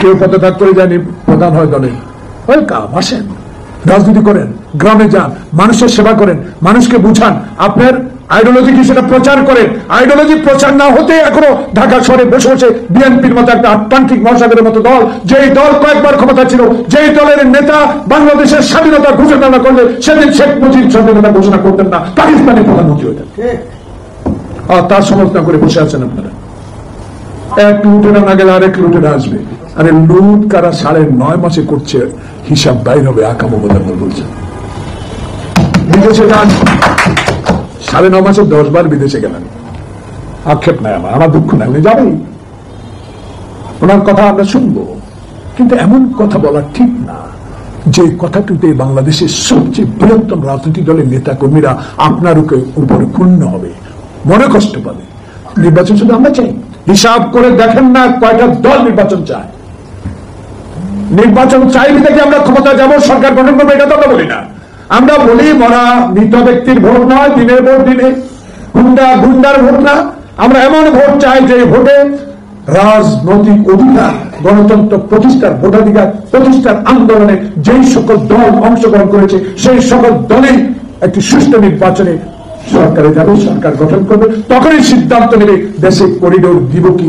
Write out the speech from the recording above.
কেউ পদত্যাগ করে যায়নি, প্রধান হয় দলে। ওয়েলকাম, আসেন, রাজনীতি করেন, গ্রামে যান, মানুষের সেবা করেন, মানুষকে বুঝান, আপনার আইডিওলজি কি সেটা প্রচার করেন। আইডিওলজি প্রচার না হতে এখনো ঢাকা শহরে বসে বসে বিএনপির মতো একটা আটলান্টিক মহাসাগরের মতো দল, যেই দল কয়েকবার ক্ষমতা ছিল, যেই দলের নেতা বাংলাদেশের স্বাধীনতা ঘোষণা না করলে সেদিন শেখ মুজিব স্বাধীনতা ঘোষণা করতেন না, পাকিস্তানের প্রধানমন্ত্রী হতেন। আর তার সমালোচনা করে বসে আছেন আপনারা। এক লুটেরা না গেলে আরেক লুটেরা আসবে। আরে লুট কারা 9.5 মাসে করছে, হিসাব বাইর হবে। আকামো বোধ বলছে বিদেশে যান, 9.5 মাসে 10 বার বিদেশে গেলেন। আক্ষেপ নাই আমার দুঃখ নাই, উনি যাবেই, ওনার কথা আমরা শুনবো। কিন্তু এমন কথা বলা ঠিক না যে কথাটিতে বাংলাদেশের সবচেয়ে বৃহত্তম রাজনৈতিক দলের নেতা কর্মীরা আপনার উপরে ক্ষুণ্ণ হবে, মনে কষ্ট পাবে। নির্বাচন শুধু আমরা চাই, হিসাব করে দেখেন না কয়টা দল নির্বাচন চায়। নির্বাচন চাইলে থেকে আমরা ক্ষমতা যাব, সরকার গঠন করবো, এটা তো আমরা বলি না। আমরা বলি মরা মৃত ব্যক্তির ভোট নয়, দিনের ভোট দিনে, গুন্ডার ভোট না। আমরা এমন ভোট চাই যে ভোটে রাজনৈতিক অধিকার, গণতন্ত্র প্রতিষ্ঠার, ভোটাধিকার প্রতিষ্ঠার আন্দোলনে যেই সকল দল অংশগ্রহণ করেছে সেই সকল দলেই একটি সুষ্ঠু নির্বাচনে সরকারে যাবে, সরকার গঠন করবে, তখনই সিদ্ধান্ত নেবে দেশে করিডোর দিব কি